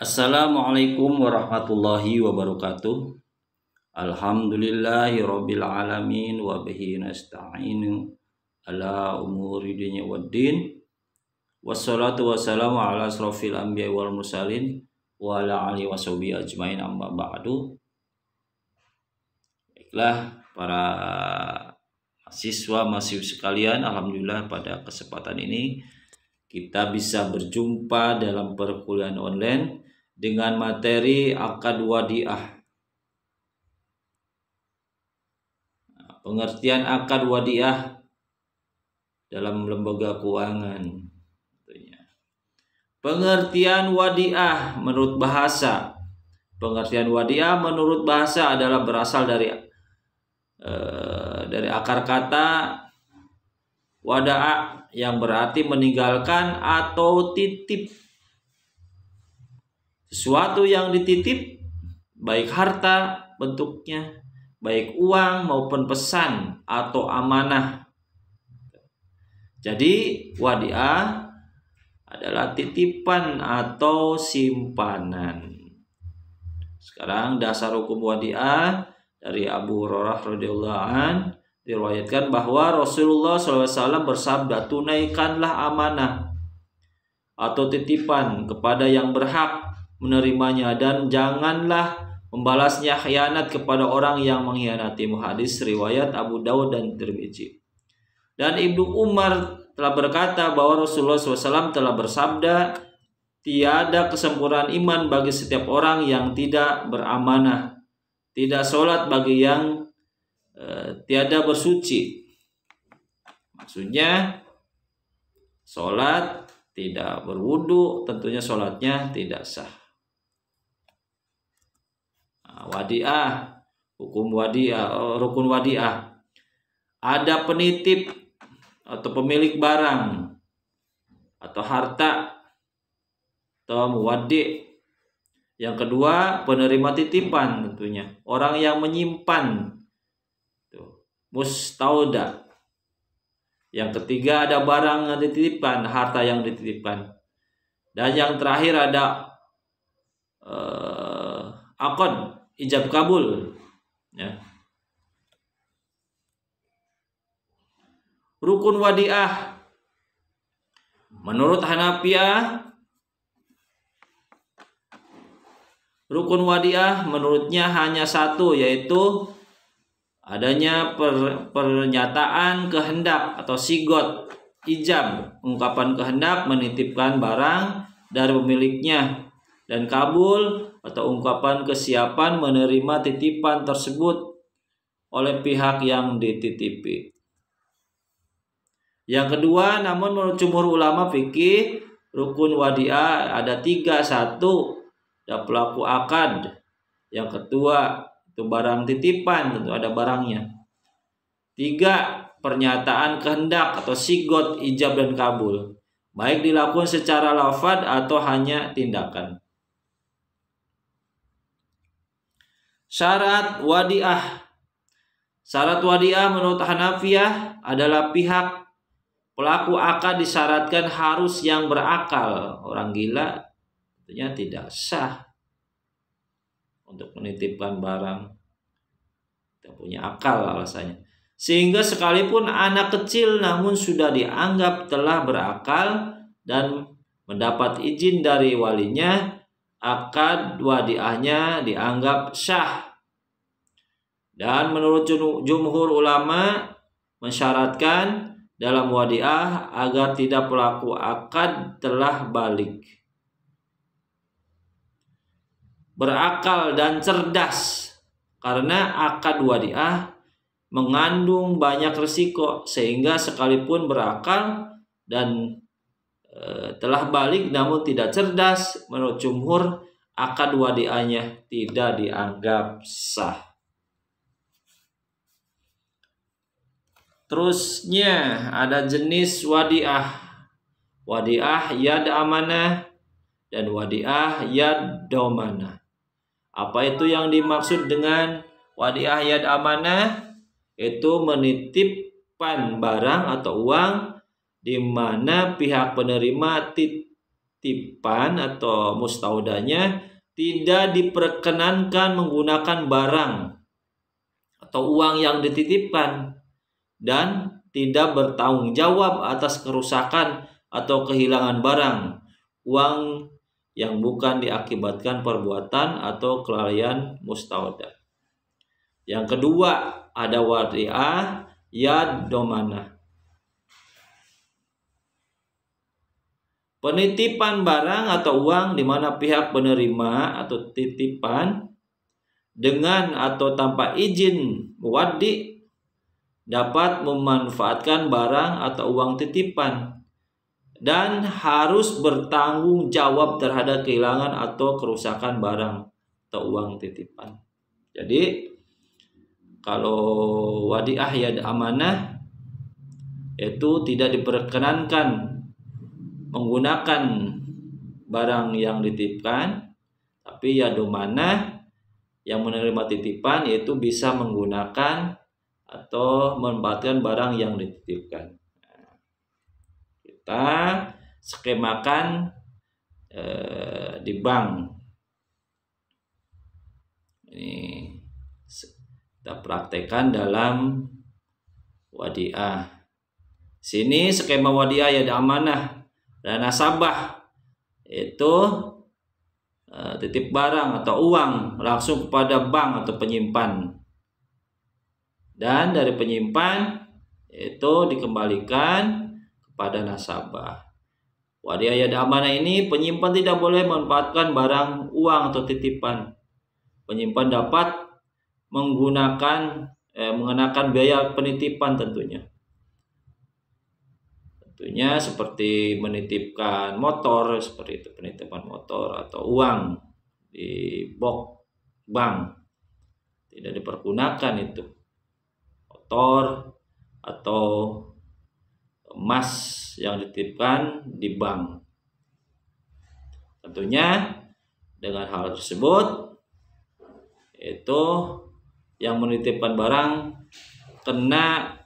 Assalamualaikum warahmatullahi wabarakatuh. Alhamdulillahirabbil alamin wa bihi nasta'inu ala umuri dunya waddin. Wassalatu wassalamu ala asrofil anbiya wal mursalin wa ala alihi washabihi ajmain, amma ba'du. Baiklah para mahasiswa sekalian, alhamdulillah pada kesempatan ini kita bisa berjumpa dalam perkuliahan online dengan materi akad wadiah. Pengertian akad wadiah dalam lembaga keuangan. Pengertian wadiah menurut bahasa. Pengertian wadiah menurut bahasa adalah berasal dari akar kata wada'a yang berarti meninggalkan atau titip. Sesuatu yang dititip, baik harta bentuknya, baik uang maupun pesan atau amanah. Jadi wadiah adalah titipan atau simpanan. Sekarang dasar hukum wadiah dari Abu Hurairah radhiyallahu an diriwayatkan bahwa Rasulullah SAW bersabda, tunaikanlah amanah atau titipan kepada yang berhak menerimanya dan janganlah membalasnya khianat kepada orang yang mengkhianatimu. Hadis riwayat Abu Daud dan Tirmidzi. Dan Ibnu Umar telah berkata bahwa Rasulullah SAW telah bersabda, tiada kesempurnaan iman bagi setiap orang yang tidak beramanah, tidak sholat bagi yang tiada bersuci. Maksudnya sholat tidak berwudu, tentunya sholatnya tidak sah. Wadiah, hukum wadiah, rukun wadiah. Ada penitip atau pemilik barang atau harta atau muwaddi. Yang kedua, penerima titipan tentunya, orang yang menyimpan, mustauda. Yang ketiga ada barang yang dititipkan, harta yang dititipkan. Dan yang terakhir ada akad, ijab kabul, ya. Rukun wadiah menurut Hanafiyah, rukun wadiah menurutnya hanya satu, yaitu adanya pernyataan kehendak atau sigot, ijab, ungkapan kehendak menitipkan barang dari pemiliknya, dan kabul atau ungkapan kesiapan menerima titipan tersebut oleh pihak yang dititipi. Yang kedua, namun menurut jumhur ulama fikih, rukun wadiah ada tiga. Satu, ada pelaku akad. Yang kedua, itu barang titipan, tentu ada barangnya. Tiga, pernyataan kehendak atau sigot, ijab dan kabul, baik dilakukan secara lafaz atau hanya tindakan. Syarat wadiah. Syarat wadiah menurut Hanafiyah adalah pihak pelaku akad disyaratkan harus yang berakal. Orang gila tentunya tidak sah untuk menitipkan barang. Tidak punya akal alasannya. Sehingga sekalipun anak kecil namun sudah dianggap telah berakal dan mendapat izin dari walinya, akad wadiahnya dianggap sah. Dan menurut jumhur ulama mensyaratkan dalam wadiah agar tidak pelaku akad telah balik, berakal dan cerdas, karena akad wadiah mengandung banyak risiko, sehingga sekalipun berakal dan telah balik namun tidak cerdas, menurut jumhur akad wadiahnya tidak dianggap sah. Terusnya ada jenis wadiah. Wadiah yad amanah dan wadiah yad domanah. Apa itu yang dimaksud dengan wadiah yad amanah? Itu menitipkan barang atau uang di mana pihak penerima penitipan atau mustaudanya tidak diperkenankan menggunakan barang atau uang yang dititipkan dan tidak bertanggung jawab atas kerusakan atau kehilangan barang, uang yang bukan diakibatkan perbuatan atau kelalaian mustaudah. Yang kedua, ada wadi'ah ya domanah. Penitipan barang atau uang di mana pihak penerima atau titipan dengan atau tanpa izin muwaddi dapat memanfaatkan barang atau uang titipan dan harus bertanggung jawab terhadap kehilangan atau kerusakan barang atau uang titipan. Jadi kalau wadi'ah ya amanah itu tidak diperkenankan menggunakan barang yang dititipkan, tapi ya domanah yang menerima titipan yaitu bisa menggunakan atau memanfaatkan barang yang dititipkan. Kita skemakan di bank. Ini kita praktekkan dalam wadi'ah. Sini skema wadi'ah ya amanah dan nasabah itu titip barang atau uang langsung kepada bank atau penyimpan. Dan dari penyimpan itu dikembalikan kepada nasabah. Wadi'ah ya amanah ini penyimpan tidak boleh memanfaatkan barang, uang atau titipan. Penyimpan dapat mengenakan biaya penitipan tentunya. Tentunya seperti menitipkan motor, seperti itu, penitipan motor atau uang di box bank. Tidak dipergunakan itu. Motor atau emas yang dititipkan di bank. Tentunya dengan hal tersebut itu yang menitipkan barang kena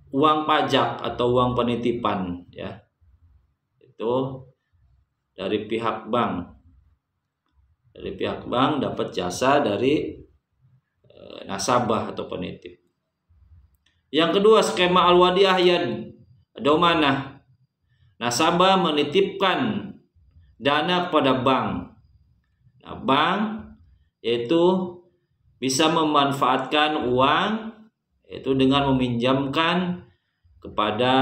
uang pajak atau uang penitipan ya. Itu dari pihak bank. Dari pihak bank dapat jasa dari nasabah atau penitip. Yang kedua, skema al-wadi'ah ya domanah. Nasabah menitipkan dana kepada bank. Nah, bank itu bisa memanfaatkan uang itu dengan meminjamkan kepada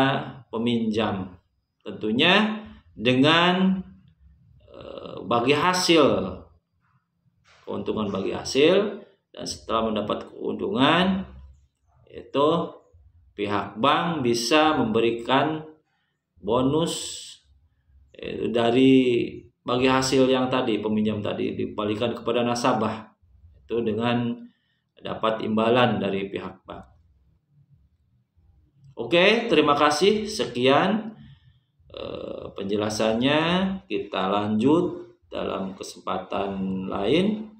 peminjam. Tentunya dengan bagi hasil, keuntungan bagi hasil. Dan setelah mendapat keuntungan itu pihak bank bisa memberikan bonus dari bagi hasil yang tadi peminjam tadi dikembalikan kepada nasabah itu dengan dapat imbalan dari pihak bank. Oke, terima kasih. Sekian penjelasannya. Kita lanjut dalam kesempatan lain.